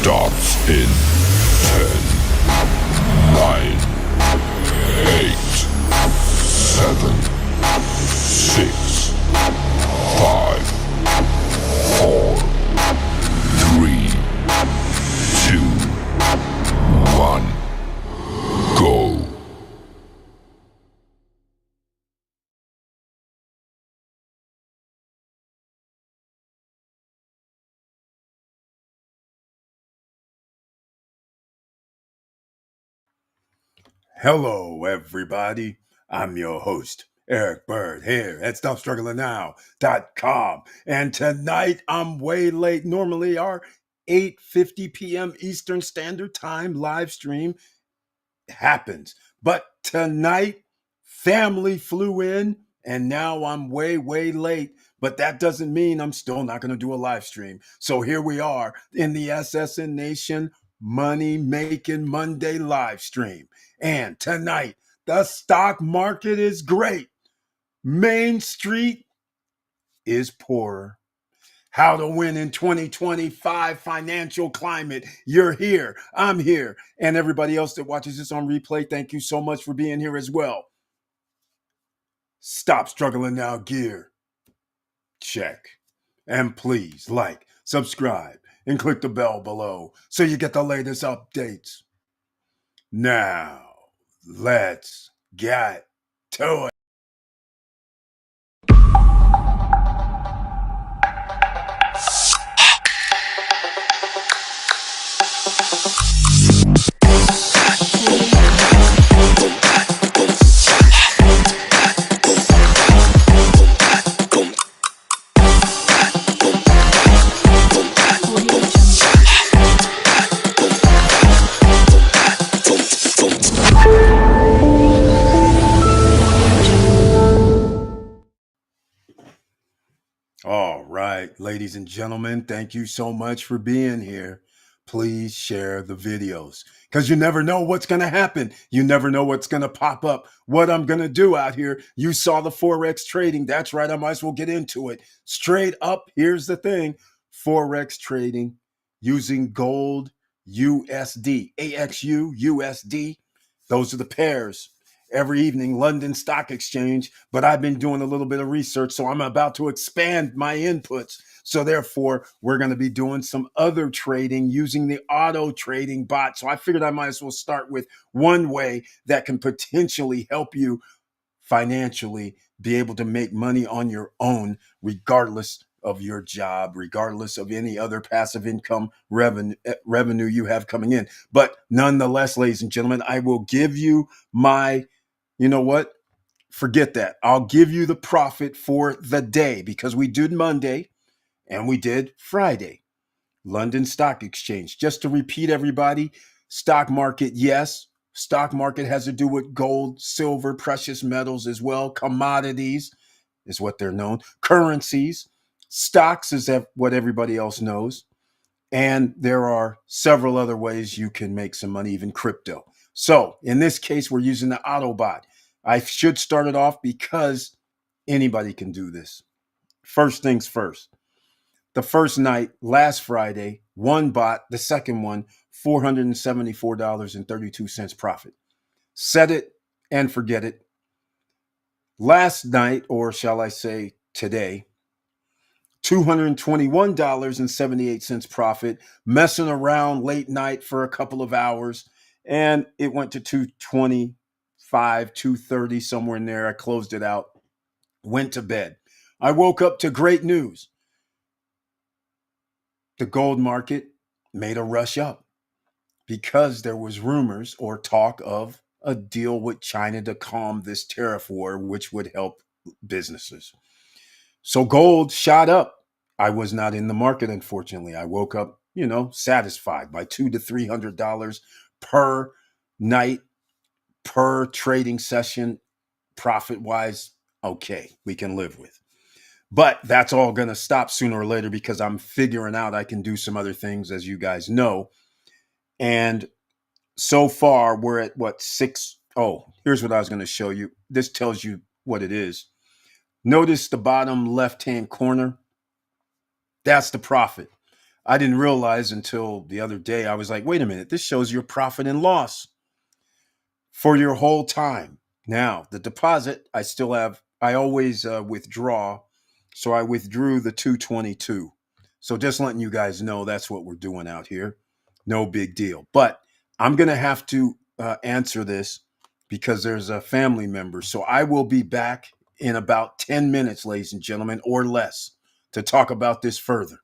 starts in 10, 9, 8, 7, 6, 5, 4, 3, 2, 1, go. Hello, everybody. I'm your host, Eric Bird, here at StopStrugglingNow.com. And tonight I'm way late. Normally, our 8:50 p.m. Eastern Standard Time live stream happens. But tonight, family flew in, and now I'm way late. But that doesn't mean I'm still not going to do a live stream. So here we are in the SSN Nation Money Making Monday live stream. And tonight, the stock market is great. Main Street is poorer. How to win in 2025 financial climate. You're here. I'm here. And everybody else that watches this on replay, thank you so much for being here as well. Stop struggling now, gear. Check. And please like, subscribe, and click the bell below so you get the latest updates. Now, let's get to it. All right, ladies and gentlemen, thank you so much for being here. Please share the videos because you never know what's going to happen. You never know what's going to pop up, what I'm going to do out here. You saw the Forex trading. That's right. I might as well get into it. Straight up, here's the thing. Forex trading using gold, USD, AXU, USD. Those are the pairs every evening, London Stock Exchange, but I've been doing a little bit of research, so I'm about to expand my inputs. So therefore, we're going to be doing some other trading using the auto trading bot. So I figured I might as well start with one way that can potentially help you financially be able to make money on your own, regardless of your job, regardless of any other passive income revenue you have coming in. But nonetheless, ladies and gentlemen, I will give you my, you know what? Forget that. I'll give you the profit for the day because we did Monday and we did Friday. London Stock Exchange. Just to repeat, everybody, stock market, yes. Stock market has to do with gold, silver, precious metals as well. Commodities is what they're known. Currencies. Stocks is what everybody else knows. And there are several other ways you can make some money, even crypto. So in this case, we're using the Autobot. I should start it off because anybody can do this. First things first. The first night, last Friday, one bot, the second one, $474.32 profit. Set it and forget it. Last night, or shall I say today, $221.78 profit, messing around late night for a couple of hours, and it went to 225, 230, somewhere in there. I closed it out, went to bed. I woke up to great news. The gold market made a rush up because there was rumors or talk of a deal with China to calm this tariff war, which would help businesses. So gold shot up. I was not in the market, unfortunately. I woke up, satisfied by $200 to $300 per night, per trading session, profit wise. Okay, we can live with. But that's all going to stop sooner or later because I'm figuring out I can do some other things, as you guys know. And so far, we're at what, six? Oh, here's what I was going to show you. This tells you what it is. Notice the bottom left-hand corner. That's the profit. I didn't realize until the other day. I was like, wait a minute, this shows your profit and loss for your whole time. Now, the deposit, I still have, I always withdraw. So I withdrew the 222. So just letting you guys know that's what we're doing out here. No big deal. But I'm going to have to answer this because there's a family member. So I will be back in about 10 minutes, ladies and gentlemen, or less to talk about this further.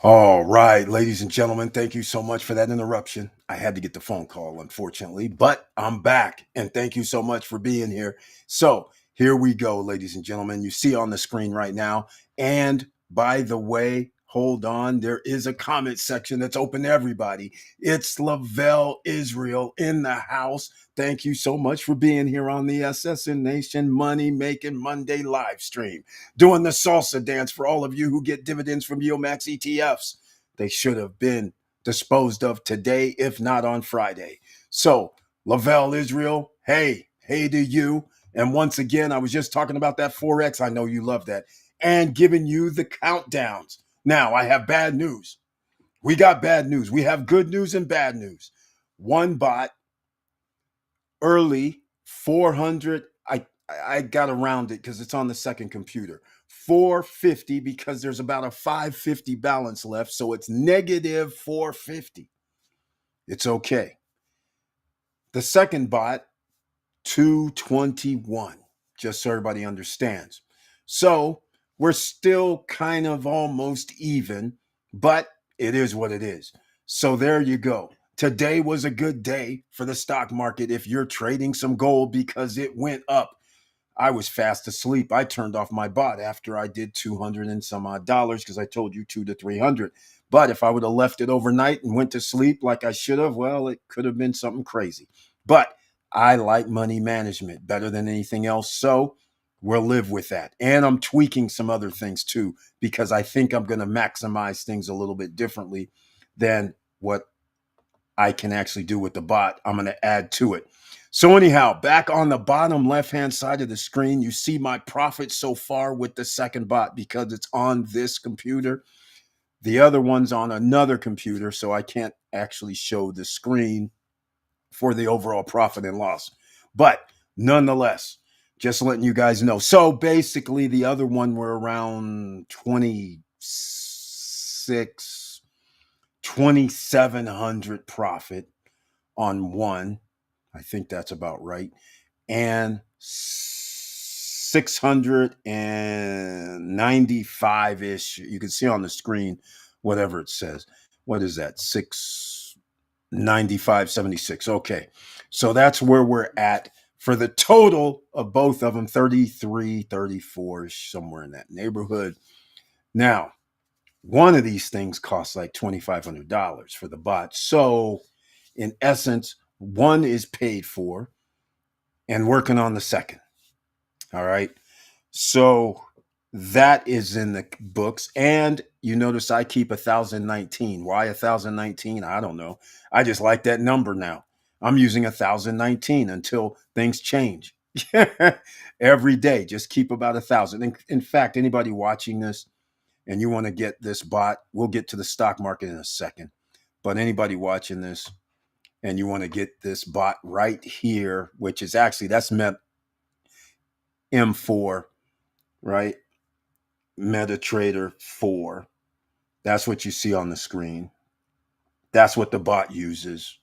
All right, ladies and gentlemen, thank you so much for that interruption. I had to get the phone call, unfortunately, but I'm back, and thank you so much for being here. So, here we go, ladies and gentlemen. You see on the screen right now. And by the way, hold on, there is a comment section that's open to everybody. It's Lavelle Israel in the house. Thank you so much for being here on the SSN Nation Money Making Monday live stream, doing the salsa dance for all of you who get dividends from Max ETFs. They should have been disposed of today, if not on Friday. So, Lavelle Israel, hey to you. And once again, I was just talking about that Forex. I know you love that. And giving you the countdowns. Now, I have bad news. We got bad news. We have good news and bad news. One bot early 400. I got around it because it's on the second computer. 450 because there's about a 550 balance left. So it's negative 450. It's okay. The second bot, 221, just so everybody understands. So we're still kind of almost even, but it is what it is. So there you go. Today was a good day for the stock market if you're trading some gold because it went up. I was fast asleep. I turned off my bot after I did 200 and some odd dollars because I told you 200 to 300. But if I would have left it overnight and went to sleep like I should have, well, it could have been something crazy. But I like money management better than anything else. So we'll live with that. And I'm tweaking some other things too, because I think I'm going to maximize things a little bit differently than what I can actually do with the bot. I'm going to add to it. So anyhow, back on the bottom left-hand side of the screen, you see my profit so far with the second bot because it's on this computer. The other one's on another computer, so I can't actually show the screen for the overall profit and loss. But nonetheless, just letting you guys know. So basically, the other one were around 2,700 profit on one. I think that's about right. And 695 ish. You can see on the screen whatever it says. What is that? 695.76. Okay. So that's where we're at for the total of both of them, 33, 34, somewhere in that neighborhood. Now, one of these things costs like $2,500 for the bot. So, in essence, one is paid for and working on the second. All right. So that is in the books. And you notice I keep 1,019. Why 1,019? I don't know. I just like that number now. I'm using 1,019 until things change. Every day, just keep about 1,000. In fact, anybody watching this and you want to get this bot, we'll get to the stock market in a second. But anybody watching this and you want to get this bot right here, which is actually, that's M4, right? MetaTrader 4. That's what you see on the screen. That's what the bot uses.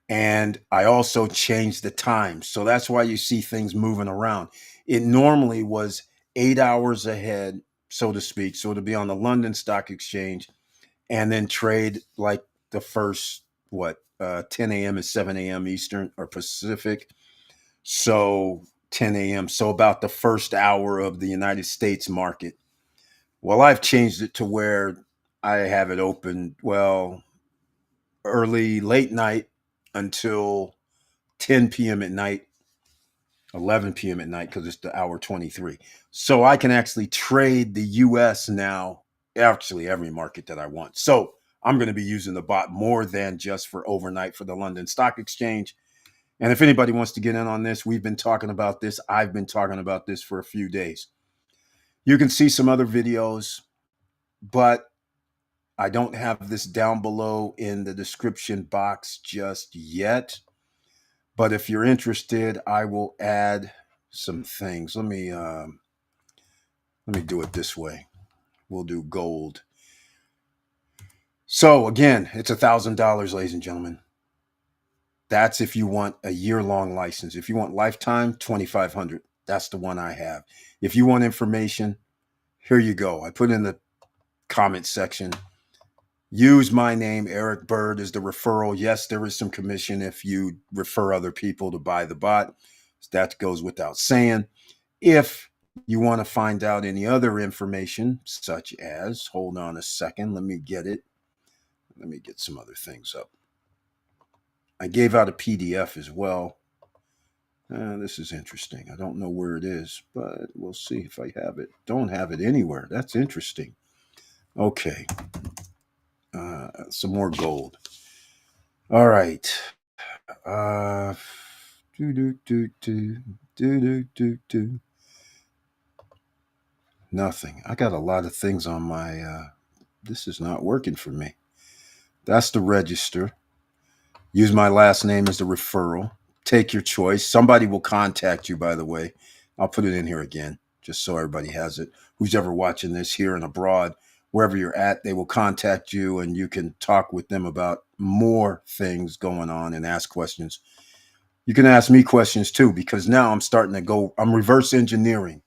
And I also changed the time. So that's why you see things moving around. It normally was 8 hours ahead, so to speak. So to be on the London Stock Exchange and then trade like the first, 10 a.m. is 7 a.m. Eastern or Pacific. So 10 a.m. So about the first hour of the United States market. Well, I've changed it to where I have it open, late night until 10 p.m. at night, 11 p.m. at night, because it's the hour 23. So I can actually trade the US now, actually every market that I want. So I'm going to be using the bot more than just for overnight for the London Stock Exchange. And if anybody wants to get in on this, we've been talking about this. I've been talking about this for a few days. You can see some other videos, but I don't have this down below in the description box just yet. But if you're interested, I will add some things. Let me do it this way. We'll do gold. So again, it's $1,000, ladies and gentlemen. That's if you want a year-long license. If you want lifetime, $2,500. That's the one I have. If you want information, here you go. I put in the comment section Use my name, Eric Bird, as the referral. Yes, there is some commission if you refer other people to buy the bot. That goes without saying. If you want to find out any other information, such as, hold on a second, let me get it. Let me get some other things up. I gave out a PDF as well. This is interesting. I don't know where it is, but we'll see if I have it. Don't have it anywhere. That's interesting. Okay. Some more gold. All right. Do do do do do do do do. Nothing. I got a lot of things on my. This is not working for me. That's the register. Use my last name as the referral. Take your choice. Somebody will contact you, by the way. I'll put it in here again, just so everybody has it. Who's ever watching this here and abroad, wherever you're at, they will contact you and you can talk with them about more things going on and ask questions. You can ask me questions too, because now I'm starting to go, I'm reverse engineering.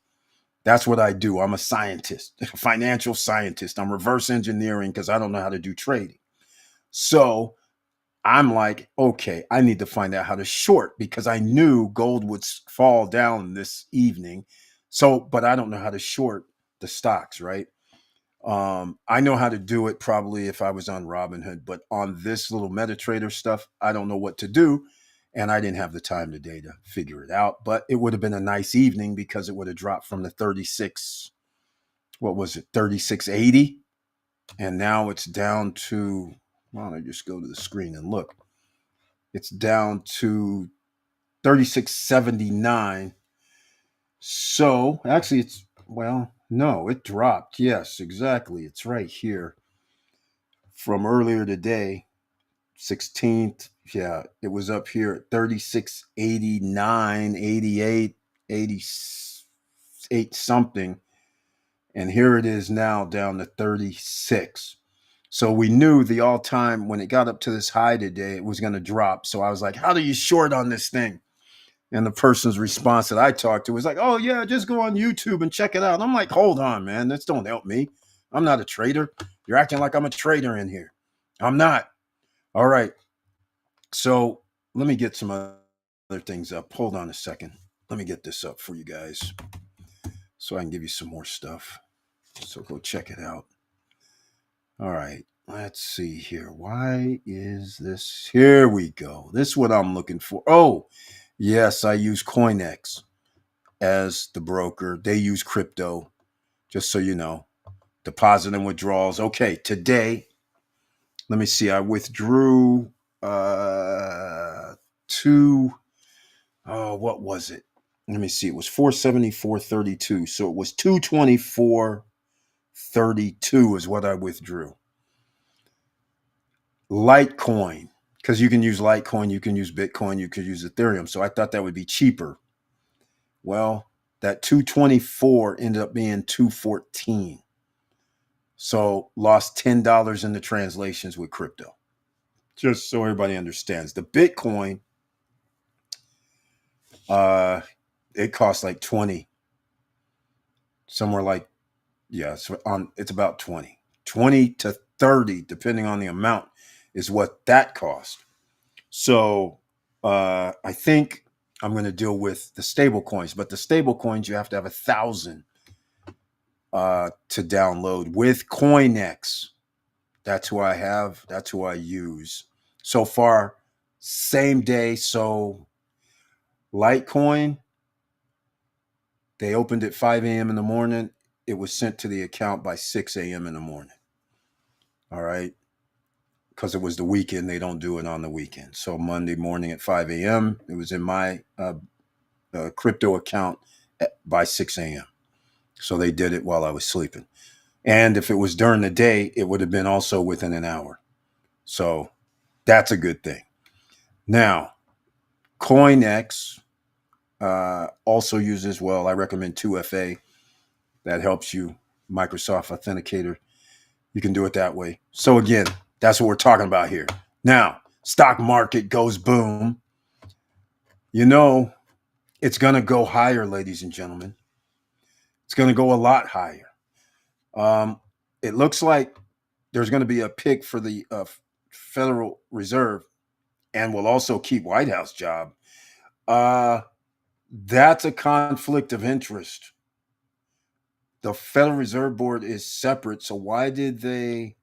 That's what I do. I'm a scientist, a financial scientist. I'm reverse engineering because I don't know how to do trading. So I'm like, okay, I need to find out how to short because I knew gold would fall down this evening. So, but I don't know how to short the stocks, right? I know how to do it probably if I was on Robinhood, but on this little MetaTrader stuff, I don't know what to do. And I didn't have the time today to figure it out, but it would have been a nice evening because it would have dropped from the 36, what was it, 36.80? And now it's down to, why don't I just go to the screen and look? It's down to 36.79. So actually, it's, well, no, it dropped. Yes, exactly. It's right here from earlier today, 16th. Yeah, it was up here at 36.89, 88, 88 something. And here it is now down to 36. So we knew the all time when it got up to this high today, it was going to drop. So I was like, how do you short on this thing? And the person's response that I talked to was like, oh, yeah, just go on YouTube and check it out. And I'm like, hold on, man. This don't help me. I'm not a trader. You're acting like I'm a trader in here. I'm not. All right. So let me get some other things up. Hold on a second. Let me get this up for you guys so I can give you some more stuff. So go check it out. All right. Let's see here. Why is this? Here we go. This is what I'm looking for. Oh, yes, I use CoinEx as the broker. They use crypto, just so you know. Deposit and withdrawals. Okay, today, let me see. I withdrew two. Oh, what was it? Let me see. It was 474.32. So it was 224.32 is what I withdrew. Litecoin, because you can use Litecoin, you can use Bitcoin, you could use Ethereum. So I thought that would be cheaper. Well, that 224 ended up being 214. So lost $10 in the translations with crypto. Just so everybody understands. The Bitcoin, it costs like 20. Somewhere like, yeah, it's about 20. 20 to 30, depending on the amount, is what that cost. So I think I'm going to deal with the stable coins, but the stable coins, you have to have 1,000 to download with CoinEx. That's who I have. That's who I use. So far, same day. So Litecoin, they opened at 5 a.m. in the morning. It was sent to the account by 6 a.m. in the morning. All right. Because it was the weekend. They don't do it on the weekend. So Monday morning at 5 a.m., it was in my crypto account by 6 a.m. So they did it while I was sleeping. And if it was during the day, it would have been also within an hour. So that's a good thing. Now, CoinEx also uses, well, I recommend 2FA. That helps you. Microsoft Authenticator. You can do it that way. So again, that's what we're talking about here. Now, stock market goes boom. You know, it's going to go higher, ladies and gentlemen. It's going to go a lot higher. It looks like there's going to be a pick for the Federal Reserve and will also keep White House job, that's a conflict of interest. The Federal Reserve Board is separate, so why did they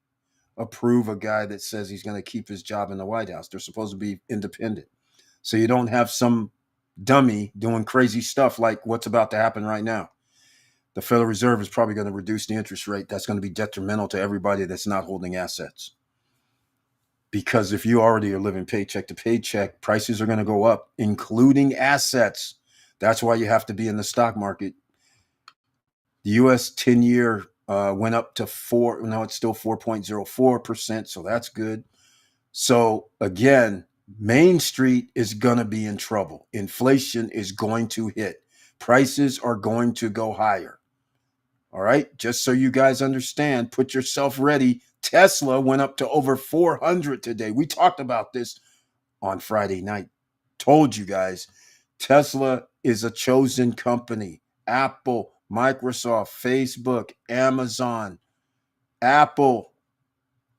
approve a guy that says he's going to keep his job in the White House? They're supposed to be independent. So you don't have some dummy doing crazy stuff like what's about to happen right now. The Federal Reserve is probably going to reduce the interest rate. That's going to be detrimental to everybody that's not holding assets. Because if you already are living paycheck to paycheck, prices are going to go up, including assets. That's why you have to be in the stock market. The U.S. 10-year went up to 4. Now it's still 4.04%, so that's good. So again, Main Street is going to be in trouble. Inflation is going to hit. Prices are going to go higher. All right, just so you guys understand, put yourself ready. Tesla went up to over 400 today. We talked about this on Friday night. Told you guys, Tesla is a chosen company. Apple, Microsoft, Facebook, Amazon, Apple.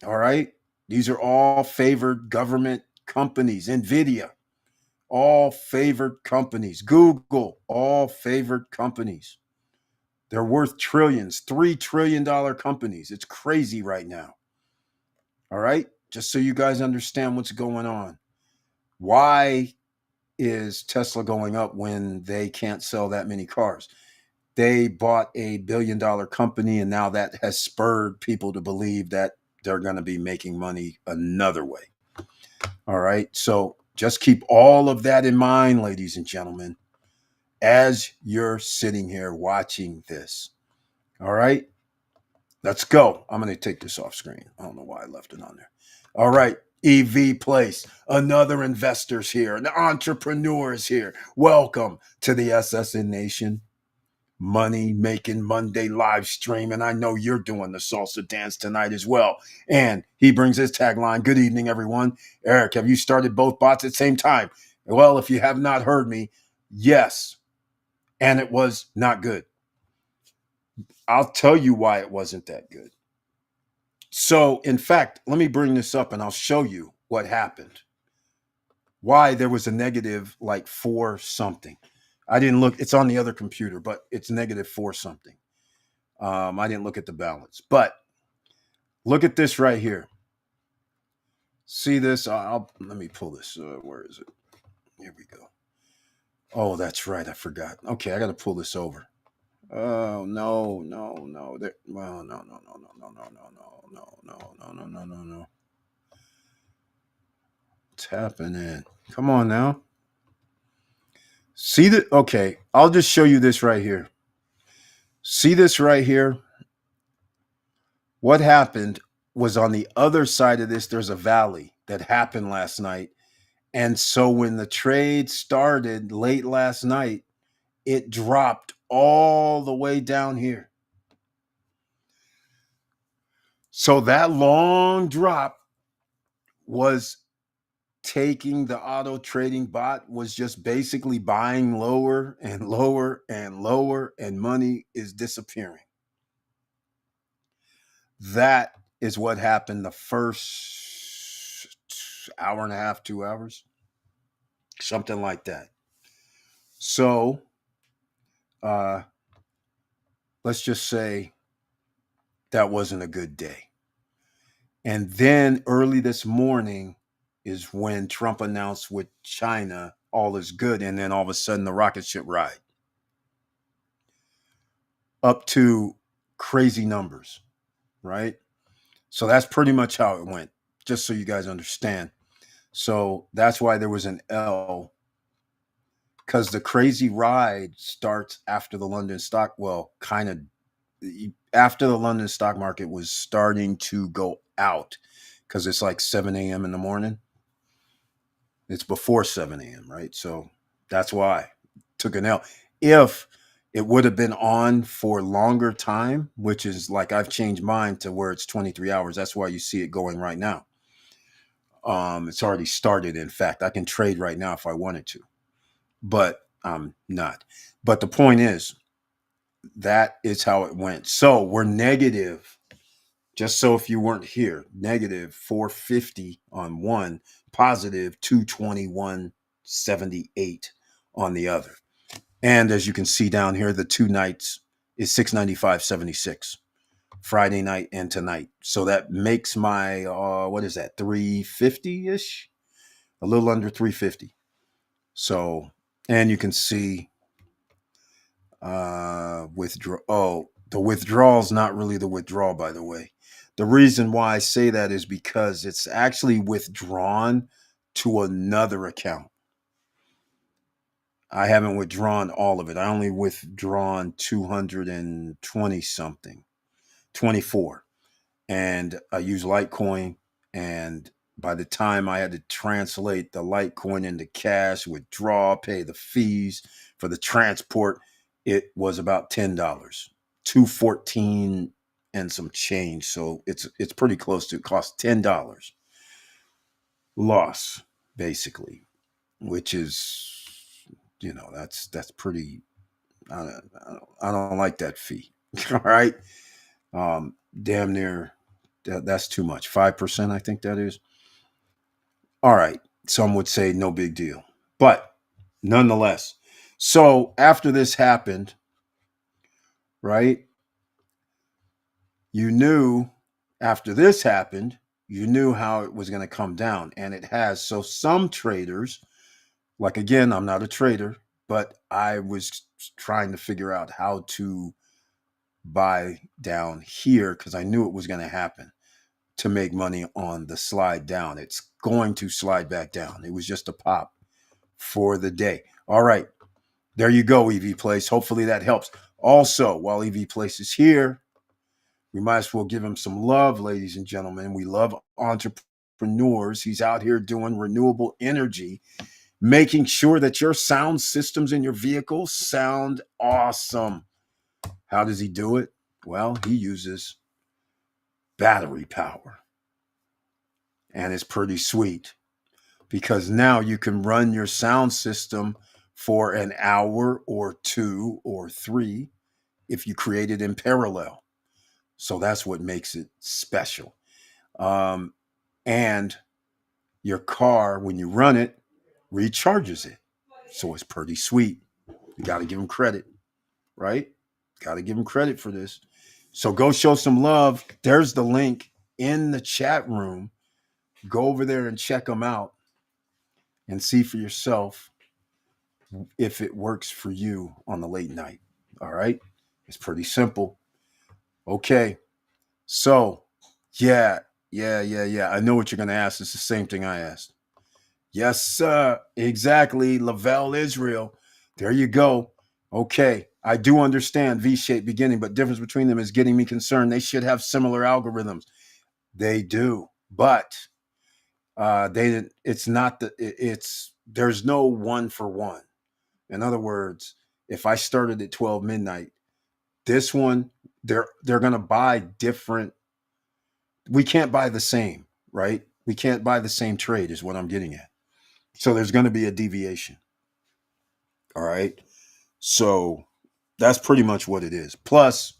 All right, these are all favored government companies. Nvidia, all favored companies. Google, all favored companies. They're worth trillions, $3 trillion companies. It's crazy right now. All right, just so you guys understand what's going on. Why is Tesla going up when they can't sell that many cars? They bought $1 billion company, and now that has spurred people to believe that they're going to be making money another way. All right, so just keep all of that in mind, ladies and gentlemen, as you're sitting here watching this. All right, let's go. I'm going to take this off screen. I don't know why I left it on there. All right, EV Place, another investor's here, an entrepreneur is here. Welcome to the SSN Nation Money Making Monday live stream. And I know you're doing the salsa dance tonight as well. And he brings his tagline, good evening, everyone. Eric, have you started both bots at the same time? Well, if you have not heard me, yes. And it was not good. I'll tell you why it wasn't that good. So, in fact, let me bring this up and I'll show you what happened. Why there was a negative like 4 something. I didn't look, it's on the other computer, but it's negative 4 something. I didn't look at the balance, but look at this right here. See this? Let me pull this. Where is it? Here we go. Oh, that's right. I forgot. Okay, I got to pull this over. Oh no. Well, no. What's happening? Come on now. See that? Okay, I'll just show you this right here. See this right here? What happened was on the other side of this, there's a valley that happened last night. And so when the trade started late last night, it dropped all the way down here. So that long drop was taking the auto trading bot was just basically buying lower and lower and lower, and money is disappearing. That is what happened the first hour and a half, 2 hours, something like that. So let's just say that wasn't a good day. And then early this morning is when Trump announced with China all is good, and then all of a sudden the rocket ship ride up to crazy numbers, right? So that's pretty much how it went, just so you guys understand. So that's why there was an L, because the crazy ride starts after the London stock, well, kind of after the London stock market was starting to go out, because it's like 7 a.m. in the morning. It's before 7 a.m., right? So that's why it took an L. If it would have been on for longer time, which is like I've changed mine to where it's 23 hours. That's why you see it going right now. It's already started. In fact, I can trade right now if I wanted to, but I'm not. But the point is, that is how it went. So we're negative Just so if you weren't here, negative 450 on one, positive 221.78 on the other. And as you can see down here, the two nights is 695.76. Friday night and tonight. So that makes my what is that, 350-ish? A little under 350. So, and you can see withdraw. Oh, the withdrawal is not really the withdrawal, by the way. The reason why I say that is because it's actually withdrawn to another account. I haven't withdrawn all of it. I only withdrawn 220 something, 24. And I use Litecoin. And by the time I had to translate the Litecoin into cash, withdraw, pay the fees for the transport, it was about $10, 214 and some change. So it's pretty close to, it cost $10 loss basically, which is, that's pretty. I don't like that fee. All right, damn near. That's too much. 5%, I think that is. All right. Some would say no big deal. But nonetheless, so after this happened, right? You knew after this happened, you knew how it was going to come down. And it has. So some traders, like again, I'm not a trader, but I was trying to figure out how to buy down here because I knew it was going to happen to make money on the slide down. It's going to slide back down. It was just a pop for the day. All right. There you go, EV Place. Hopefully that helps. Also, while EV Place is here, we might as well give him some love, ladies and gentlemen. We love entrepreneurs. He's out here doing renewable energy, making sure that your sound systems in your vehicle sound awesome. How does he do it? Well, he uses battery power. And it's pretty sweet because now you can run your sound system for an hour or two or three if you create it in parallel. So that's what makes it special. And your car, when you run it, recharges it. So it's pretty sweet. You got to give them credit, right? Got to give them credit for this. So go show some love. There's the link in the chat room. Go over there and check them out and see for yourself if it works for you on the late night. All right. It's pretty simple. Okay. So, yeah. I know what you're going to ask. It's the same thing I asked. Yes, sir. Exactly. Lavelle Israel. There you go. Okay. I do understand V-shaped beginning, but difference between them is getting me concerned. They should have similar algorithms. They do, but they didn't. It's not the. It's there's no one for one. In other words, if I started at 12 midnight, this one they're gonna buy different. We can't buy the same, right? We can't buy the same trade is what I'm getting at. So there's gonna be a deviation. All right. So that's pretty much what it is. Plus,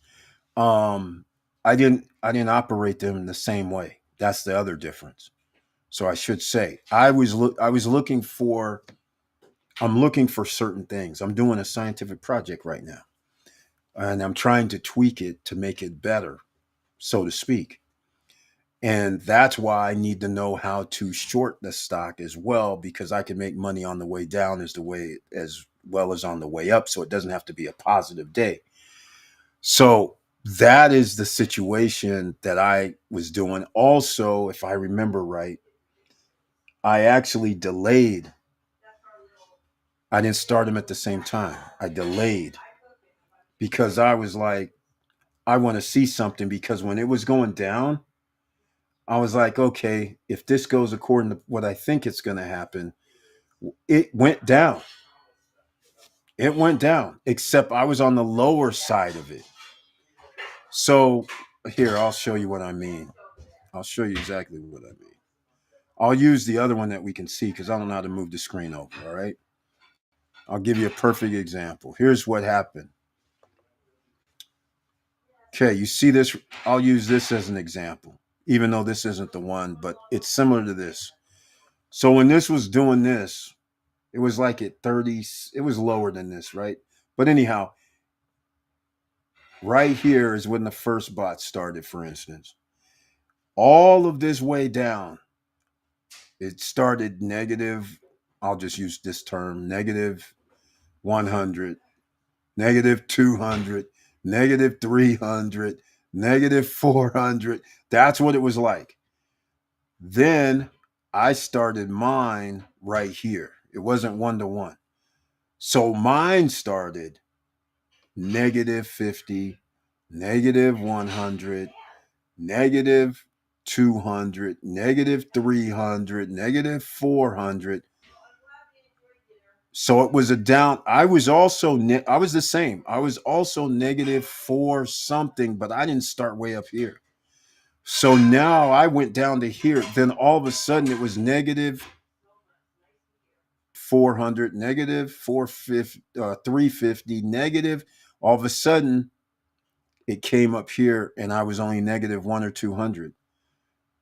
um, I didn't operate them the same way. That's the other difference. So I should say I was looking for I'm looking for certain things. I'm doing a scientific project right now, and I'm trying to tweak it to make it better, so to speak. And that's why I need to know how to short the stock as well, because I can make money on the way down as well as on the way up. So it doesn't have to be a positive day. So that is the situation that I was doing. Also, if I remember right, I actually delayed. I didn't start them at the same time. I delayed because I was like, I want to see something because when it was going down, I was like, okay, if this goes according to what I think it's going to happen, it went down. It went down, except I was on the lower side of it. So here, I'll show you what I mean. I'll show you exactly what I mean. I'll use the other one that we can see because I don't know how to move the screen over. All right. I'll give you a perfect example. Here's what happened. Okay, you see this? I'll use this as an example, even though this isn't the one, but it's similar to this. So when this was doing this, it was like at 30, it was lower than this, right? But anyhow, right here is when the first bot started, for instance. All of this way down, it started negative, I'll just use this term, negative 100, negative 200, negative 300, negative 400. That's what it was like. Then I started mine right here. It wasn't one to one. So mine started negative 50, negative 100, negative 200, negative 300, negative 400. So it was a down. I was also, I was the same. I was also negative four something, but I didn't start way up here. So now I went down to here. Then all of a sudden it was negative 400, negative 450, 350, negative. All of a sudden it came up here and I was only negative one or 200.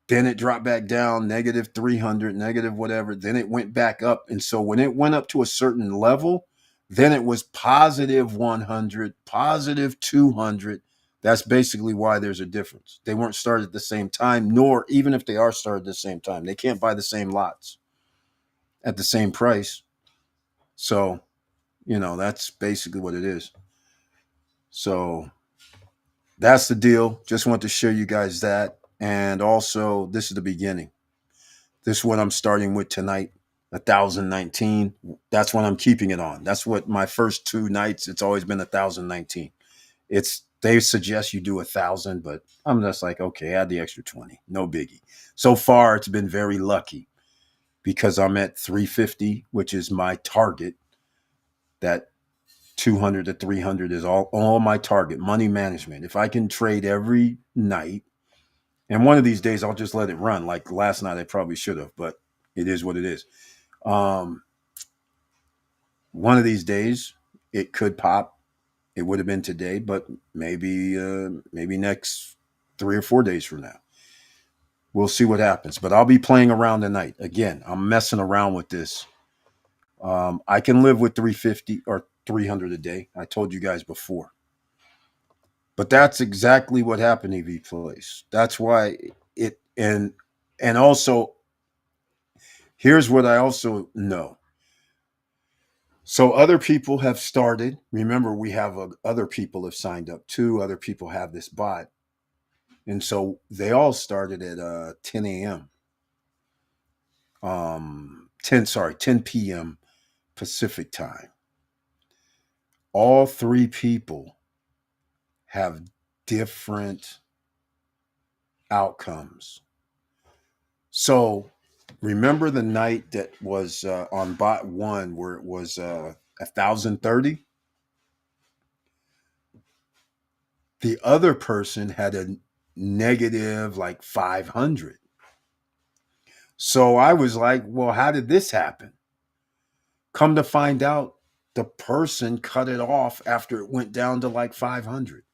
Then it dropped back down, negative 300, negative whatever. Then it went back up. And so when it went up to a certain level, then it was positive 100, positive 200. That's basically why there's a difference. They weren't started at the same time, nor even if they are started at the same time, they can't buy the same lots at the same price. So, that's basically what it is. So that's the deal. Just want to show you guys that. And also, this is the beginning. This is what I'm starting with tonight, 1019. That's what I'm keeping it on. That's what my first two nights, it's always been 1019. They suggest you do 1,000, but I'm just like, okay, add the extra 20. No biggie. So far, it's been very lucky because I'm at 350, which is my target. That 200 to 300 is all my target. Money management. If I can trade every night, and one of these days I'll just let it run. Like last night, I probably should have, but it is what it is. Um, one of these days, it could pop. It would have been today, but maybe next 3 or 4 days from now. We'll see what happens. But I'll be playing around tonight. Again, I'm messing around with this. I can live with 350 or 300 a day. I told you guys before. But that's exactly what happened, EV Place. That's why it and also here's what I also know. So other people have started. Remember, we have other people have signed up too. Other people have this bot, and so they all started at 10 a.m. 10 p.m. Pacific time. All three people have different outcomes. So remember the night that was on bot one where it was 1,030. The other person had a negative like 500. So I was like, well, how did this happen? Come to find out, the person cut it off after it went down to like 500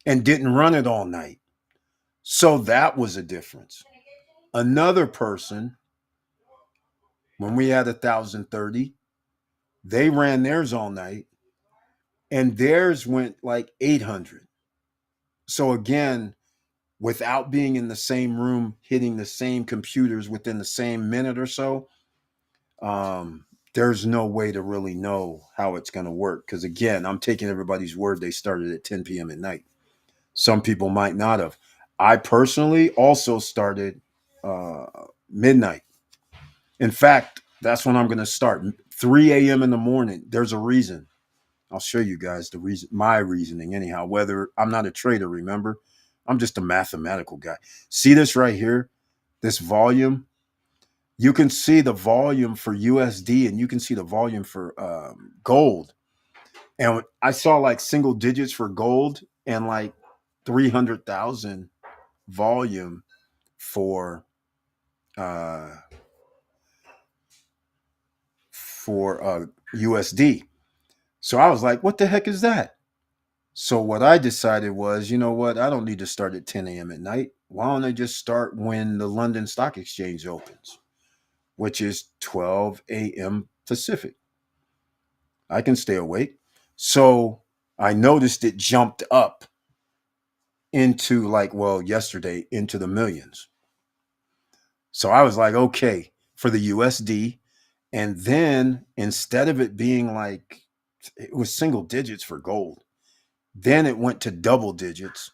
and didn't run it all night. So that was a difference. Another person, when we had 1,030, they ran theirs all night and theirs went like 800. So again, without being in the same room, hitting the same computers within the same minute or so, um, there's no way to really know how it's going to work. Because again, I'm taking everybody's word they started at 10 p.m. at night. Some people might not have. I personally also started uh, midnight. In fact, that's when I'm going to start 3 a.m. in the morning. There's a reason. I'll show you guys the reason, my reasoning anyhow, whether I'm not a trader, remember, I'm just a mathematical guy. See this right here, this volume. You can see the volume for USD and you can see the volume for gold. And I saw like single digits for gold and like 300,000 volume for uh, USD. So I was like, what the heck is that? So what I decided was, you know what? I don't need to start at 10 a.m. at night. Why don't I just start when the London Stock Exchange opens, which is 12 a.m. Pacific? I can stay awake. So I noticed it jumped up into like, well, yesterday into the millions. So I was like, okay, for the USD. And then instead of it being like, it was single digits for gold, then it went to double digits.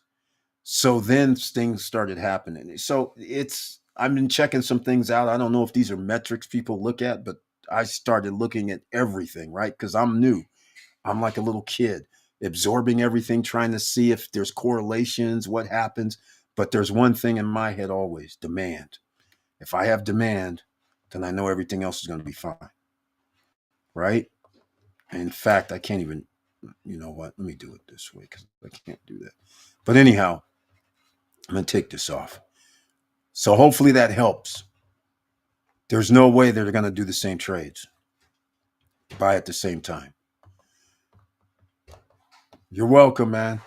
So then things started happening. So I've been checking some things out. I don't know if these are metrics people look at, but I started looking at everything, right? Because I'm new. I'm like a little kid, absorbing everything, trying to see if there's correlations, what happens. But there's one thing in my head always: demand. If I have demand, then I know everything else is going to be fine, right? In fact, I can't even, you know what? Let me do it this way because I can't do that. But anyhow, I'm going to take this off. So hopefully that helps. There's no way they're going to do the same trades, buy at the same time. You're welcome, man.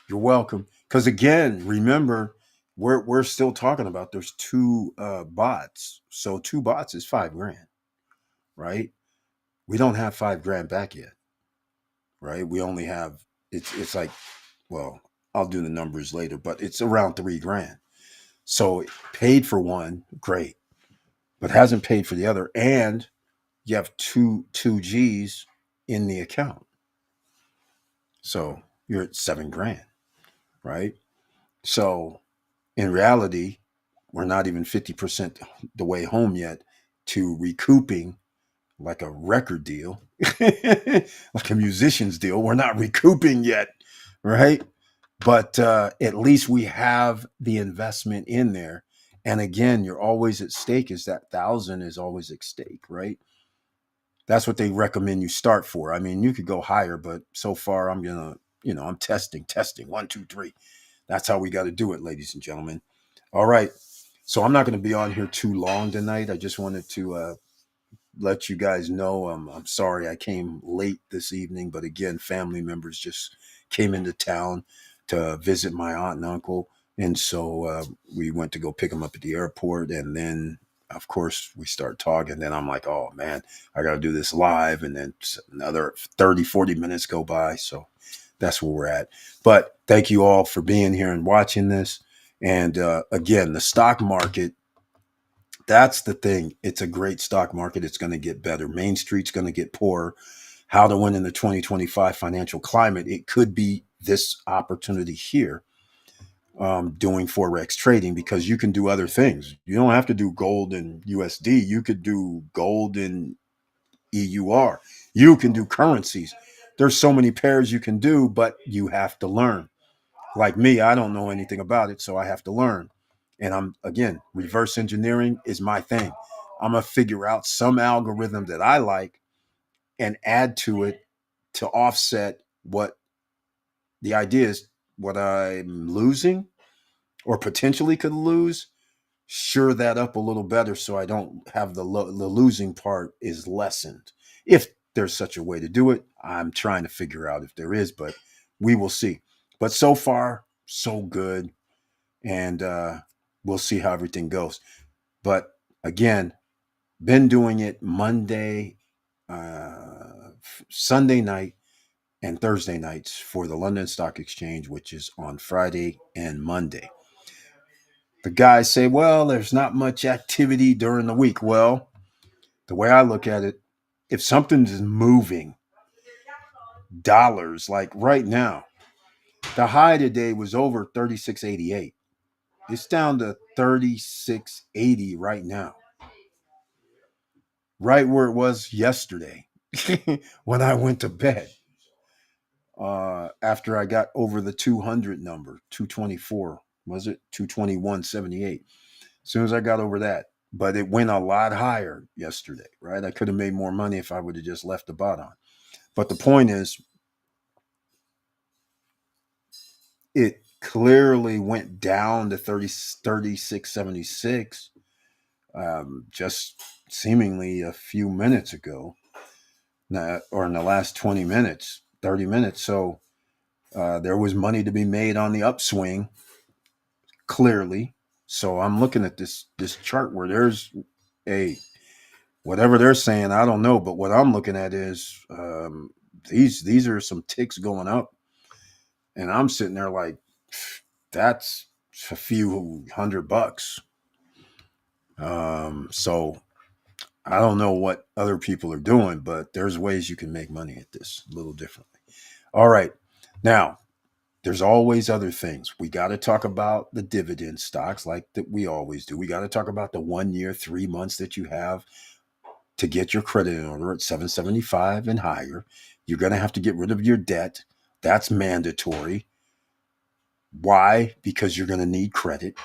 You're welcome. Because again, remember, we're still talking about there's two bots. So two bots is 5 grand, right? We don't have 5 grand back yet, right? We only have it's like, well, I'll do the numbers later, but it's around 3 grand. So paid for one, great, but hasn't paid for the other, and you have two G's in the account. So you're at 7 grand, right? So in reality, we're not even 50% the way home yet to recouping like a record deal, like a musician's deal. We're not recouping yet, right? But at least we have the investment in there. And again, you're always at stake, is that 1,000 is always at stake, right? That's what they recommend you start for. I mean, you could go higher, but so far I'm gonna, I'm testing, one, two, three. That's how we got to do it, ladies and gentlemen. All right. So I'm not going to be on here too long tonight. I just wanted to let you guys know I'm sorry I came late this evening, but again, family members just came into town to visit my aunt and uncle. And so we went to go pick them up at the airport. And then, of course, we start talking. Then I'm like, oh, man, I got to do this live. And then another 30, 40 minutes go by. So that's where we're at. But thank you all for being here and watching this. And again, the stock market, that's the thing. It's a great stock market. It's going to get better. Main Street's going to get poorer. How to win in the 2025 financial climate. It could be this opportunity here, doing Forex trading, because you can do other things. You don't have to do gold and USD. You could do gold and EUR. You can do currencies. There's so many pairs you can do, but you have to learn. Like me, I don't know anything about it, so I have to learn. And again, reverse engineering is my thing. I'm going to figure out some algorithm that I like and add to it to offset what the idea is, what I'm losing or potentially could lose. Sure that up a little better so I don't have the losing part is lessened. If there's such a way to do it, I'm trying to figure out if there is, but we will see. But so far, so good. And we'll see how everything goes. But again, been doing it Monday, Sunday night, and Thursday nights for the London Stock Exchange, which is on Friday and Monday. The guys say, well, there's not much activity during the week. Well, the way I look at it, if something's moving dollars, like right now, the high today was over 36.88. It's down to 36.80 right now, right where it was yesterday when I went to bed. After I got over the 200 number, 224, was it 221.78? As soon as I got over that, but it went a lot higher yesterday, right? I could have made more money if I would have just left the bot on. But the point is, it clearly went down to 36.76 just seemingly a few minutes ago, or in the last 20 minutes, 30 minutes. So There was money to be made on the upswing, clearly. So I'm looking at this chart where there's a whatever they're saying, I don't know, but what I'm looking at is these are some ticks going up, and I'm sitting there like, that's a few $100. So I don't know what other people are doing, but there's ways you can make money at this a little differently. All right, now there's always other things. We got to talk about the dividend stocks like that we always do. We got to talk about the 1 year, 3 months that you have to get your credit in order at 775 and higher. You're going to have to get rid of your debt. That's mandatory. Why? Because you're going to need credit.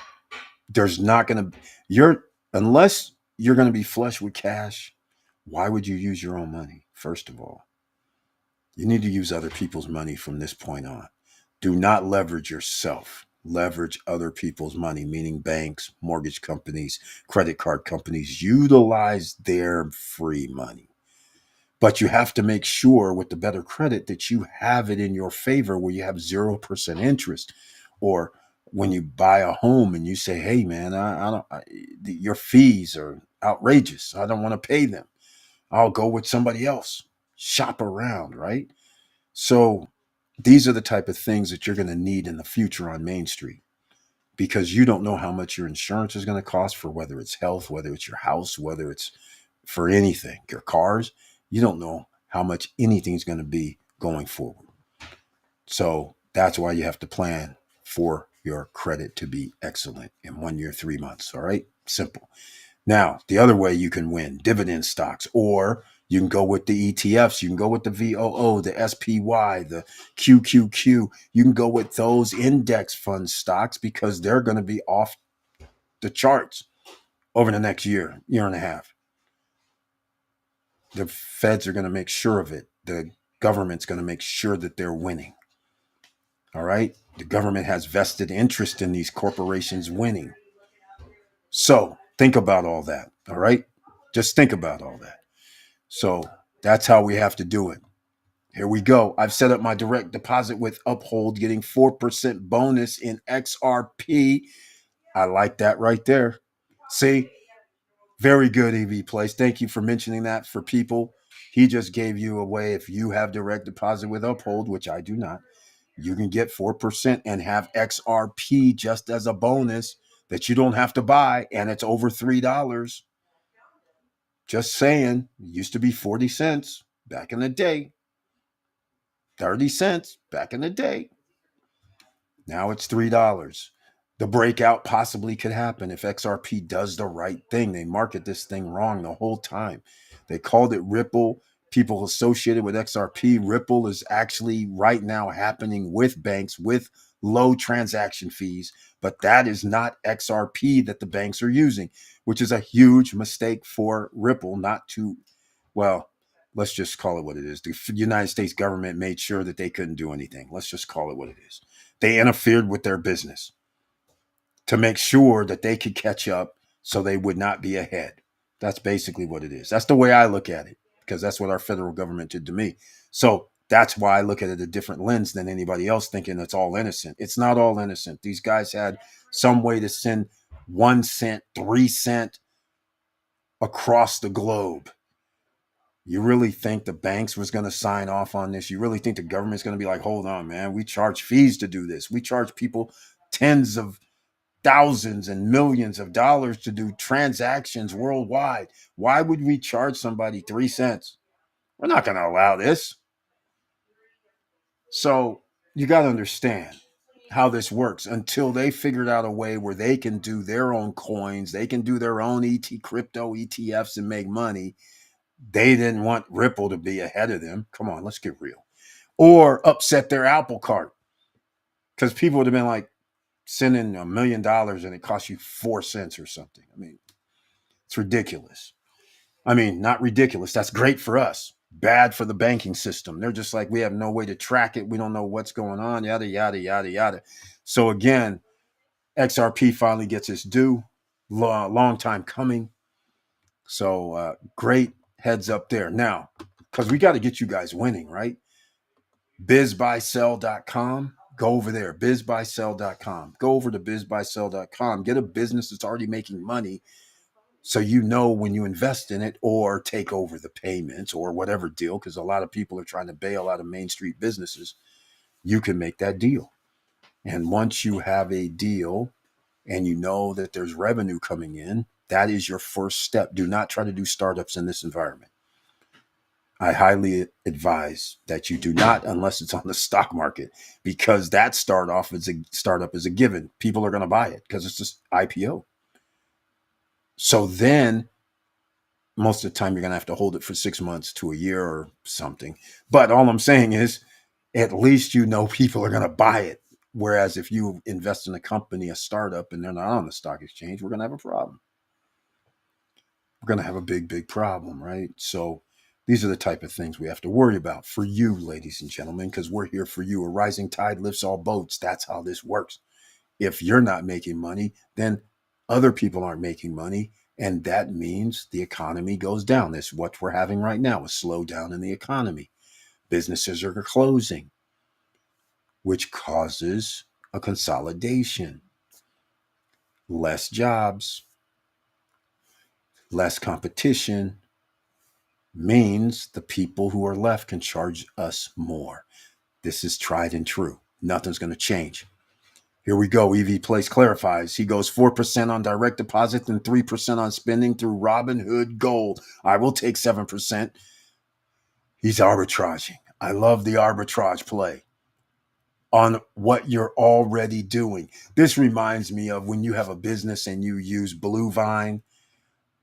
There's not going to unless you're going to be flush with cash. Why would you use your own money? First of all, you need to use other people's money from this point on. Do not leverage yourself. Leverage other people's money, meaning banks, mortgage companies, credit card companies. Utilize their free money. But you have to make sure with the better credit that you have it in your favor where you have 0% interest. Or when you buy a home and you say, hey, man, your fees are outrageous. I don't want to pay them. I'll go with somebody else. Shop around, right? So these are the type of things that you're going to need in the future on Main Street, because you don't know how much your insurance is going to cost for whether it's health, whether it's your house, whether it's for anything, your cars. You don't know how much anything is going to be going forward. So that's why you have to plan for your credit to be excellent in 1 year, 3 months. All right. Simple. Now, the other way you can win, dividend stocks, or you can go with the ETFs. You can go with the VOO, the SPY, the QQQ. You can go with those index fund stocks because they're going to be off the charts over the next year, year and a half. The feds are going to make sure of it. The government's going to make sure that they're winning. All right. The government has vested interest in these corporations winning. So think about all that. All right. Just think about all that. So that's how we have to do it. Here we go. I've set up my direct deposit with Uphold, getting 4% bonus in XRP. I like that right there. See, very good, EV Place. Thank you for mentioning that for people. He just gave you a way. If you have direct deposit with Uphold, which I do not, you can get 4% and have XRP just as a bonus that you don't have to buy, and it's over $3. Just saying, it used to be 40 cents back in the day, 30 cents back in the day. Now it's $3. The breakout possibly could happen if XRP does the right thing. They market this thing wrong the whole time. They called it Ripple. People associated with XRP. Ripple is actually right now happening with banks with low transaction fees, but that is not XRP that the banks are using, which is a huge mistake for Ripple not to, well, let's just call it what it is. The United States government made sure that they couldn't do anything. Let's just call it what it is. They interfered with their business to make sure that they could catch up so they would not be ahead. That's basically what it is. That's the way I look at it, because that's what our federal government did to me. So that's why I look at it a different lens than anybody else, thinking it's all innocent. It's not all innocent. These guys had some way to send 1 cent, 3 cent across the globe. You really think the banks was going to sign off on this? You really think the government's going to be like, hold on, man, we charge fees to do this. We charge people tens of thousands and millions of dollars to do transactions worldwide. Why would we charge somebody 3 cents? We're not going to allow this. So you got to understand how this works until they figured out a way where they can do their own coins. They can do their own crypto ETFs and make money. They didn't want Ripple to be ahead of them. Come on, let's get real. Or upset their apple cart. Because people would have been like, sending $1 million and it costs you 4 cents or something. I mean, it's ridiculous. I mean, not ridiculous. That's great for us. Bad for the banking system. They're just like, we have no way to track it. We don't know what's going on, yada, yada, yada, yada. So again, XRP finally gets its due. Long time coming. So great heads up there. Now, because we got to get you guys winning, right? bizbuysell.com. Go over there, bizbuysell.com. Go over to bizbuysell.com. Get a business that's already making money so you know when you invest in it or take over the payments or whatever deal, because a lot of people are trying to bail out of Main Street businesses. You can make that deal. And once you have a deal and you know that there's revenue coming in, that is your first step. Do not try to do startups in this environment. I highly advise that you do not unless it's on the stock market, because that startup is a given. People are going to buy it because it's just IPO. So then most of the time you're going to have to hold it for 6 months to a year or something. But all I'm saying is at least you know people are going to buy it. Whereas if you invest in a company, a startup, and they're not on the stock exchange, we're going to have a problem. We're going to have a big, big problem, right? So these are the type of things we have to worry about for you, ladies and gentlemen, because we're here for you. A rising tide lifts all boats. That's how this works. If you're not making money, then other people aren't making money. And that means the economy goes down. That's what we're having right now, a slowdown in the economy. Businesses are closing, which causes a consolidation. Less jobs, less competition means the people who are left can charge us more. This is tried and true. Nothing's going to change. Here we go. EV Place clarifies. He goes 4% on direct deposit and 3% on spending through Robinhood Gold. I will take 7%. He's arbitraging. I love the arbitrage play on what you're already doing. This reminds me of when you have a business and you use Blue Vine,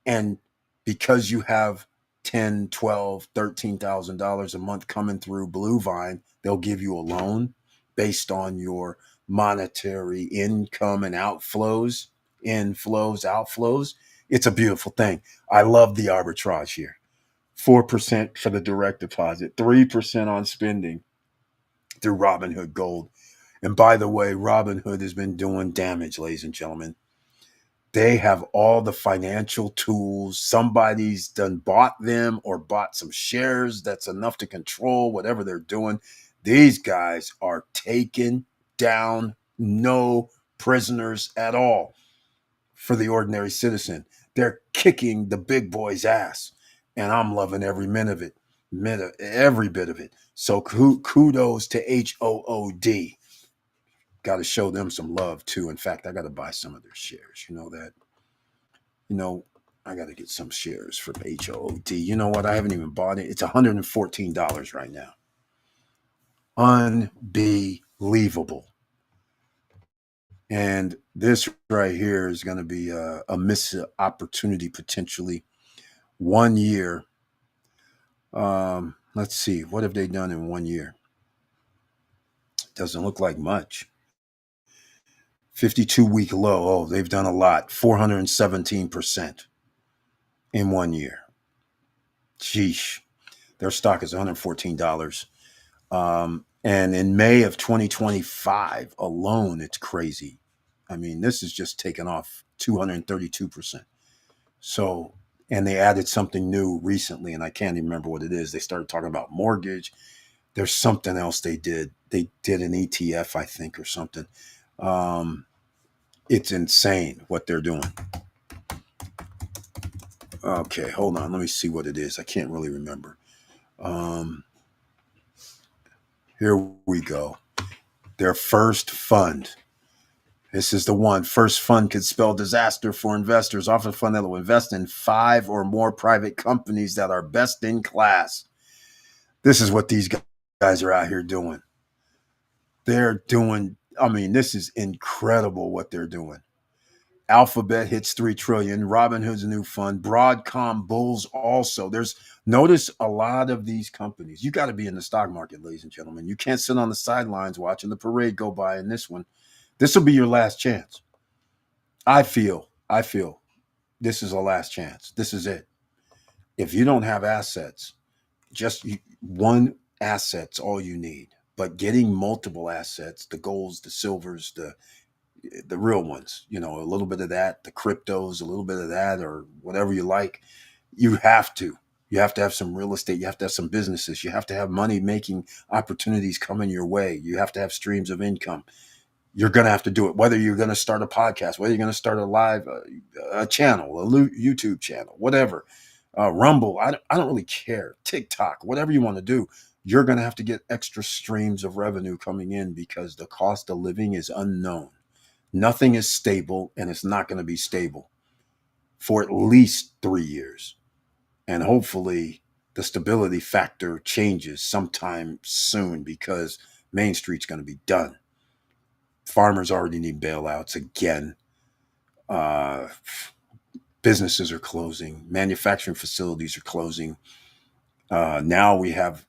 and because you have 10, 12, $13,000 a month coming through Blue Vine, they'll give you a loan based on your monetary income and outflows, inflows, outflows. It's a beautiful thing. I love the arbitrage here. 4% for the direct deposit, 3% on spending through Robinhood Gold. And by the way, Robinhood has been doing damage, ladies and gentlemen. They have all the financial tools. Somebody's done bought them or bought some shares that's enough to control whatever they're doing. These guys are taking down no prisoners at all for the ordinary citizen. They're kicking the big boy's ass. And I'm loving every minute of it, every bit of it. So kudos to HOOD. Got to show them some love too. In fact, I got to buy some of their shares. You know that? You know, I got to get some shares from HOOD. You know what? I haven't even bought it. It's $114 right now. Unbelievable. And this right here is going to be a missed opportunity potentially. 1 year. Let's see. What have they done in 1 year? Doesn't look like much. 52-week low. Oh, they've done a lot. 417% in 1 year. Sheesh. Their stock is $114. And in May of 2025 alone, it's crazy. I mean, this is just taken off 232%. So, and they added something new recently, and I can't even remember what it is. They started talking about mortgage. There's something else they did. They did an ETF, I think, or something. It's insane what they're doing. Okay, hold on. Let me see what it is. I can't really remember. Here we go. Their first fund. This is the one. First fund could spell disaster for investors. Offer a fund that will invest in 5 or more private companies that are best in class. This is what these guys are out here doing. They're doing, I mean, this is incredible what they're doing. Alphabet hits 3 trillion. Robinhood's a new fund. Broadcom Bulls also. Notice a lot of these companies. You got to be in the stock market, ladies and gentlemen. You can't sit on the sidelines watching the parade go by in this one. This will be your last chance. I feel this is a last chance. This is it. If you don't have assets, just one asset's all you need. But getting multiple assets, the golds, the silvers, the real ones, a little bit of that, the cryptos, a little bit of that, or whatever you like, you have to. You have to have some real estate. You have to have some businesses. You have to have money making opportunities coming your way. You have to have streams of income. You're going to have to do it. Whether you're going to start a podcast, whether you're going to start a live a channel, a YouTube channel, whatever, Rumble. I don't really care. TikTok, whatever you want to do. You're going to have to get extra streams of revenue coming in because the cost of living is unknown. Nothing is stable, and it's not going to be stable for at least 3 years. And hopefully the stability factor changes sometime soon because Main Street's going to be done. Farmers already need bailouts again. Uh, Businesses are closing. Manufacturing facilities are closing. Now we have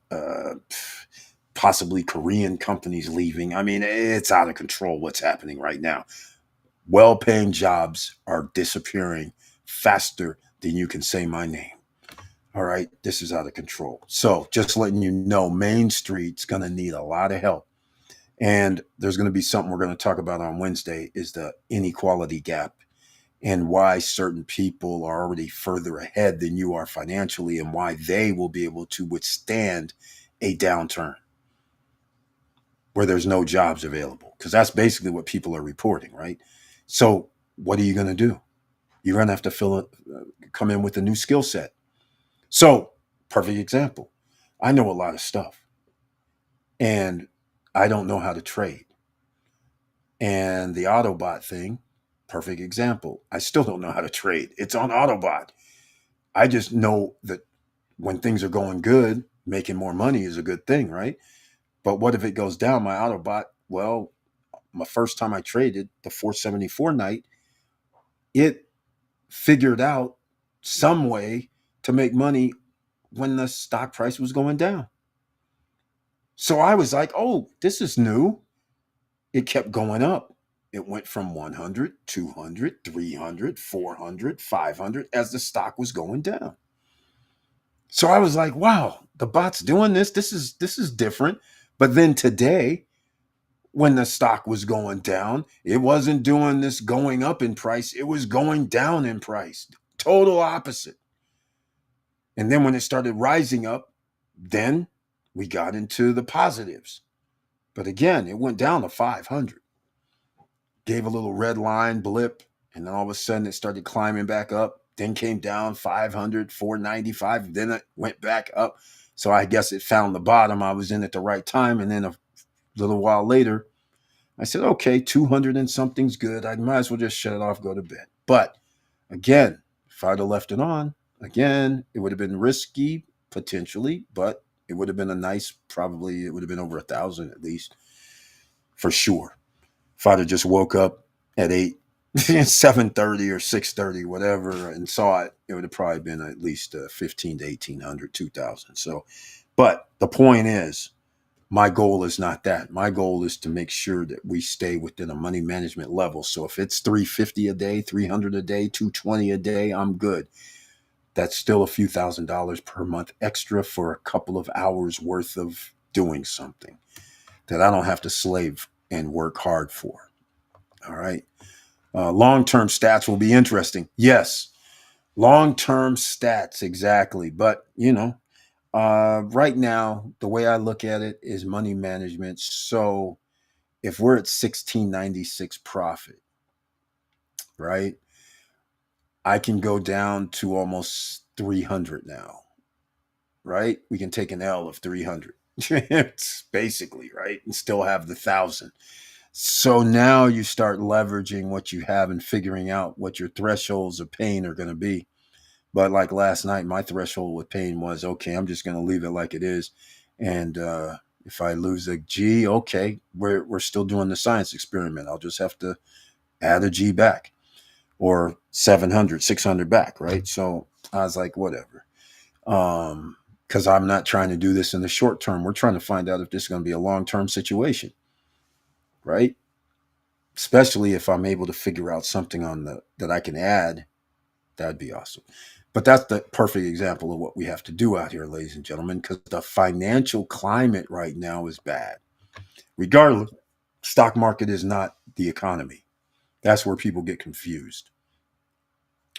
possibly Korean companies leaving. I mean, it's out of control what's happening right now. Well-paying jobs are disappearing faster than you can say my name. All right, this is out of control. So just letting you know, Main Street's going to need a lot of help. And there's going to be something we're going to talk about on Wednesday is the inequality gap and why certain people are already further ahead than you are financially and why they will be able to withstand a downturn where there's no jobs available. Because that's basically what people are reporting, right? So what are you going to do? You're going to have to come in with a new skill set. So, perfect example. I know a lot of stuff and I don't know how to trade. And the Autobot thing, perfect example. I still don't know how to trade. It's on Autobot. I just know that when things are going good, making more money is a good thing, right? But what if it goes down? My Autobot, well, my first time I traded the 474 night, it figured out some way to make money when the stock price was going down. So I was like, oh, this is new. It kept going up. It went from 100, 200, 300, 400, 500 as the stock was going down. So I was like, wow, the bot's doing this. This is different. But then today, when the stock was going down, it wasn't doing this going up in price. It was going down in price. Total opposite. And then when it started rising up, then we got into the positives. But again, it went down to 500. Gave a little red line blip, and then all of a sudden it started climbing back up, then came down 500, 495, then it went back up. So I guess it found the bottom. I was in at the right time. And then a little while later, I said, okay, 200 and something's good. I might as well just shut it off, go to bed. But again, if I'd have left it on, again, it would have been risky potentially, but it would have been a nice, probably it would have been over 1,000 at least, for sure. If I'd have just woke up at 7:30 or 6:30, whatever, and saw it, it would have probably been at least 15 to 1,800, 2,000. So, but the point is, my goal is not that. My goal is to make sure that we stay within a money management level. So if it's 350 a day, 300 a day, 220 a day, I'm good. That's still a few $1,000s per month extra for a couple of hours worth of doing something that I don't have to slave and work hard for. All right. Long-term stats will be interesting. Yes, long-term stats, exactly. But, right now, the way I look at it is money management. So if we're at 1696 profit, right, I can go down to almost 300 now, right? We can take an L of 300. It's basically, right? And still have the 1,000. So now you start leveraging what you have and figuring out what your thresholds of pain are going to be. But like last night, my threshold with pain was, okay, I'm just going to leave it like it is. And if I lose a G, okay, we're still doing the science experiment. I'll just have to add a G back or 700, 600 back, right? So I was like, whatever. Because I'm not trying to do this in the short term. We're trying to find out if this is going to be a long-term situation, right? Especially if I'm able to figure out something that I can add, that'd be awesome. But that's the perfect example of what we have to do out here, ladies and gentlemen, because the financial climate right now is bad. Regardless, stock market is not the economy. That's where people get confused.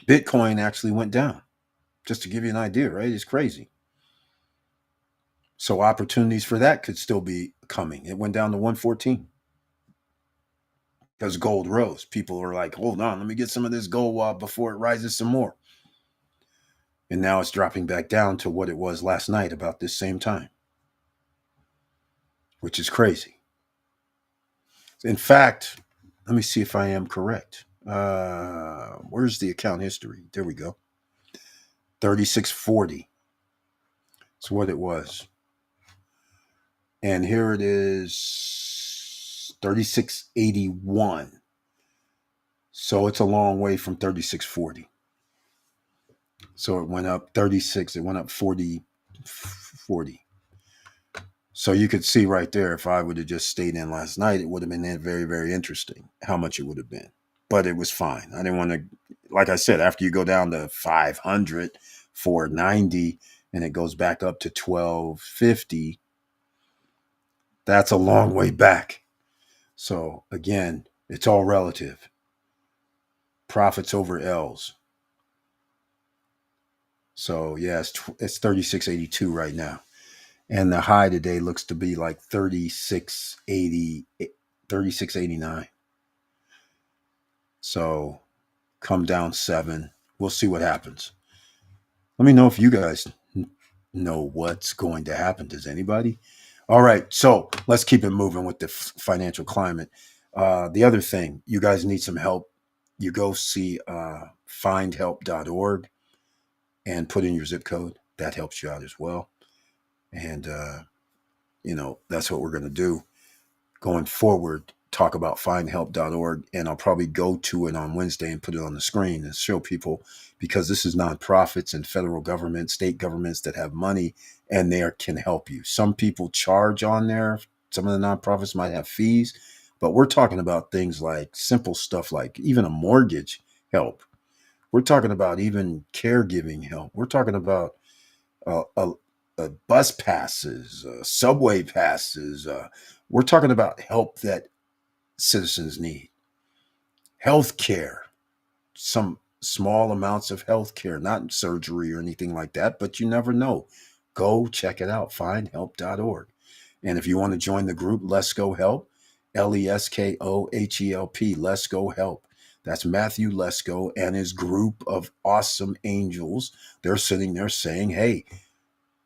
Bitcoin actually went down Just to give you an idea, right? It's crazy. So opportunities for that could still be coming. It went down to 114 because gold rose. People are like, hold on, let me get some of this gold before it rises some more. And now it's dropping back down to what it was last night about this same time, which is crazy. In fact, let me see if I am correct. Where's the account history? There we go. 3640. That's what it was. And here it is 3681. So it's a long way from 3640. So it went up 36, it went up 40. So you could see right there, if I would have just stayed in last night, it would have been very, very interesting how much it would have been. But it was fine. I didn't want to, like I said, after you go down to 500, 490, and it goes back up to 1250, that's a long way back. So again, it's all relative. Profits over L's. So yeah, it's 3682 right now. And the high today looks to be like 3680, 3689. So come down 7. We'll see what happens. Let me know if you guys know what's going to happen. Does anybody? All right. So let's keep it moving with the financial climate. The other thing, you guys need some help. You go see findhelp.org and put in your zip code. That helps you out as well. And, that's what we're going to do going forward. Talk about findhelp.org, and I'll probably go to it on Wednesday and put it on the screen and show people, because this is nonprofits and federal government, state governments that have money, and they can help you. Some people charge on there. Some of the nonprofits might have fees, but we're talking about things like simple stuff like even a mortgage help. We're talking about even caregiving help. We're talking about uh, uh, bus passes, subway passes. We're talking about help that citizens need. Health care, some small amounts of health care, not surgery or anything like that, but you never know. Go check it out, findhelp.org. And if you want to join the group, Let's Go Help, LESKOHELP, Let's Go Help. That's Matthew Lesko and his group of awesome angels. They're sitting there saying, hey,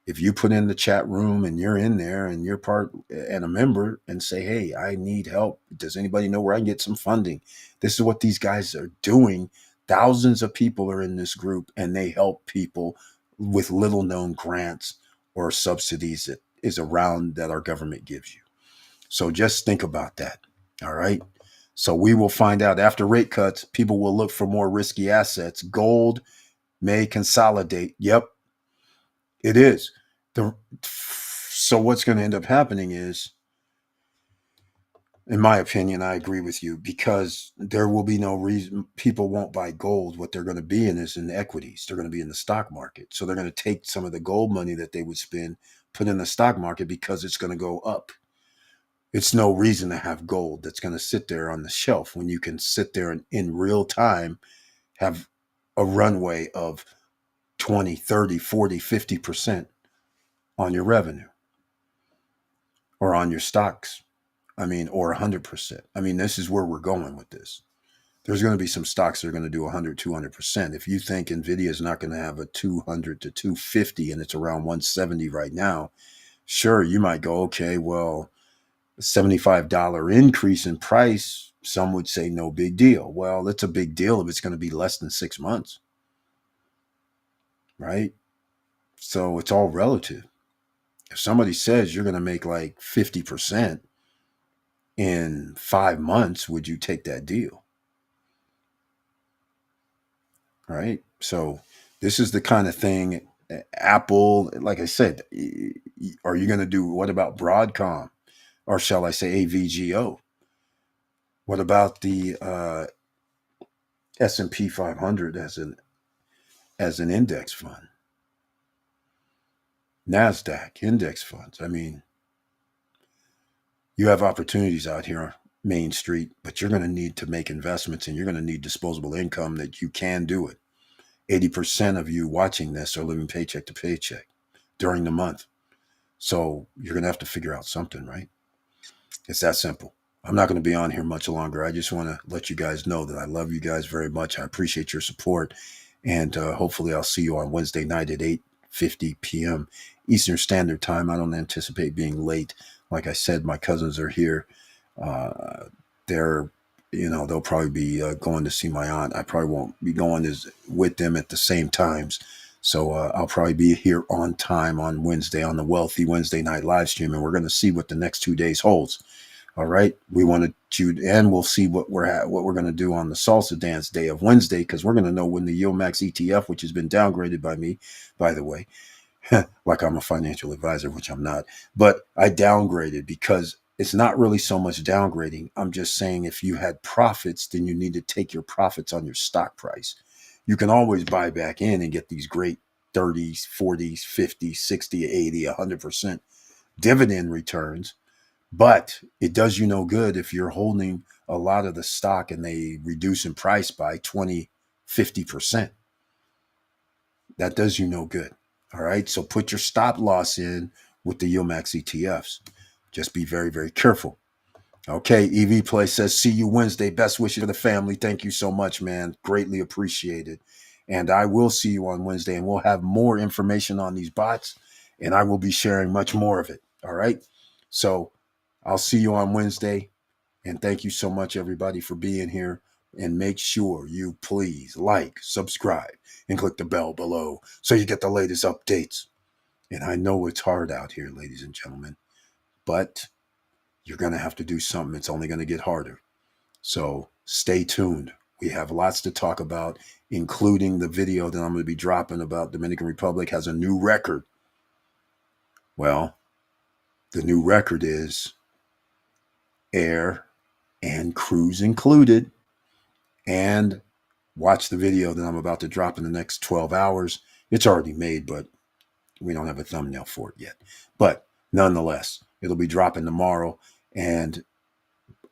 if you put in the chat room and you're in there and you're part and a member and say, hey, I need help. Does anybody know where I can get some funding? This is what these guys are doing. Thousands of people are in this group, and they help people with little known grants or subsidies that is around that our government gives you. So just think about that. All right. So we will find out after rate cuts, people will look for more risky assets. Gold may consolidate. Yep, it is. So what's going to end up happening is, in my opinion, I agree with you, because there will be no reason people won't buy gold. What they're going to be in is in equities. They're going to be in the stock market. So they're going to take some of the gold money that they would spend, put in the stock market, because it's going to go up. It's no reason to have gold that's going to sit there on the shelf when you can sit there and in real time have a runway of 20, 30, 40, 50% on your revenue or on your stocks. Or 100%. This is where we're going with this. There's going to be some stocks that are going to do 100, 200%. If you think Nvidia is not going to have a 200 to 250 and it's around 170 right now, sure, you might go, okay, well, a $75 increase in price, some would say no big deal. Well, it's a big deal if it's going to be less than 6 months, right? So it's all relative. If somebody says you're going to make like 50% in 5 months, would you take that deal? Right? So this is the kind of thing Apple, like I said, are you going to do, what about Broadcom? Or shall I say AVGO? What about the S&P 500 as an index fund? NASDAQ index funds. You have opportunities out here on Main Street, but you're going to need to make investments, and you're going to need disposable income that you can do it. 80% of you watching this are living paycheck to paycheck during the month. So you're going to have to figure out something, right? It's that simple. I'm not going to be on here much longer. I just want to let you guys know that I love you guys very much. I appreciate your support. And hopefully I'll see you on Wednesday night at 8:50 p.m. Eastern Standard Time. I don't anticipate being late. Like I said, my cousins are here. They're, they'll probably be going to see my aunt. I probably won't be going with them at the same times. So I'll probably be here on time on Wednesday on the Wealthy Wednesday night live stream. And we're going to see what the next 2 days holds. All right. We wanted to, and we'll see what we're going to do on the salsa dance day of Wednesday, because we're going to know when the Yield Max ETF, which has been downgraded by me, by the way, like I'm a financial advisor, which I'm not, but I downgraded because it's not really so much downgrading. I'm just saying if you had profits, then you need to take your profits on your stock price. You can always buy back in and get these great 30s, 40s, 50s, 60, 80, 100% dividend returns. But it does you no good if you're holding a lot of the stock and they reduce in price by 20, 50%. That does you no good. All right. So put your stop loss in with the Max ETFs. Just be very, very careful. Okay. EV Play says, see you Wednesday. Best wishes for the family. Thank you so much, man. Greatly appreciated. And I will see you on Wednesday, and we'll have more information on these bots, and I will be sharing much more of it. All right. So I'll see you on Wednesday. And thank you so much, everybody, for being here. And make sure you please like, subscribe, and click the bell below so you get the latest updates. And I know it's hard out here, ladies and gentlemen, but you're going to have to do something. It's only going to get harder. So stay tuned. We have lots to talk about, including the video that I'm going to be dropping about Dominican Republic has a new record. Well, the new record is air and cruise included. And watch the video that I'm about to drop in the next 12 hours. It's already made, but we don't have a thumbnail for it yet. But nonetheless, it'll be dropping tomorrow. And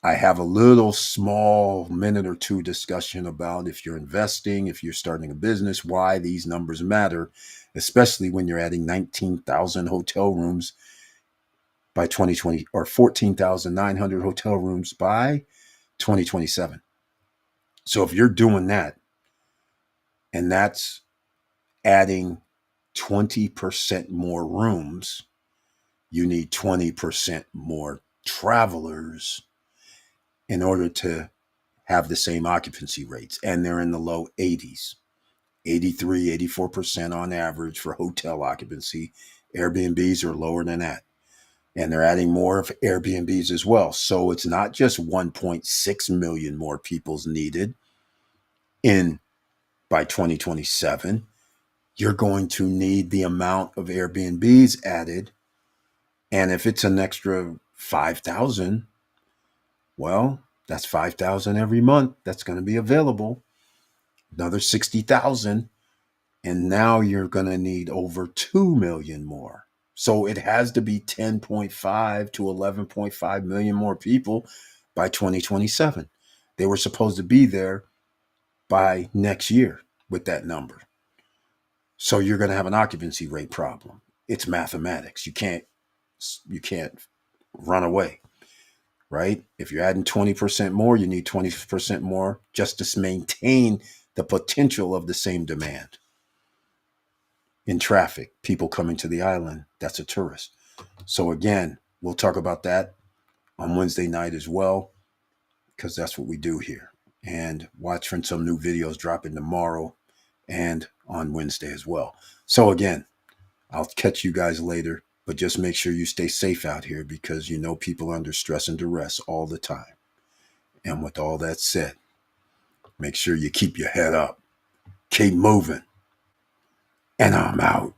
I have a little small minute or two discussion about if you're investing, if you're starting a business, why these numbers matter, especially when you're adding 19,000 hotel rooms by 2020 or 14,900 hotel rooms by 2027. So if you're doing that, and that's adding 20% more rooms, you need 20% more travelers in order to have the same occupancy rates. And they're in the low 80s, 83, 84% on average for hotel occupancy. Airbnbs are lower than that. And they're adding more of Airbnbs as well. So it's not just 1.6 million more people's needed by 2027. You're going to need the amount of Airbnbs added. And if it's an extra 5,000, well, that's 5,000 every month. That's going to be available. Another 60,000. And now you're going to need over 2 million more. So it has to be 10.5 to 11.5 million more people by 2027. They were supposed to be there by next year with that number. So you're going to have an occupancy rate problem. It's mathematics. You can't run away, right? If you're adding 20% more, you need 20% more just to maintain the potential of the same demand. In traffic, people coming to the island, that's a tourist. So again, we'll talk about that on Wednesday night as well, because that's what we do here. And watch for some new videos dropping tomorrow and on Wednesday as well. So again, I'll catch you guys later, but just make sure you stay safe out here, because you know people are under stress and duress all the time. And with all that said, make sure you keep your head up, keep moving, and I'm out.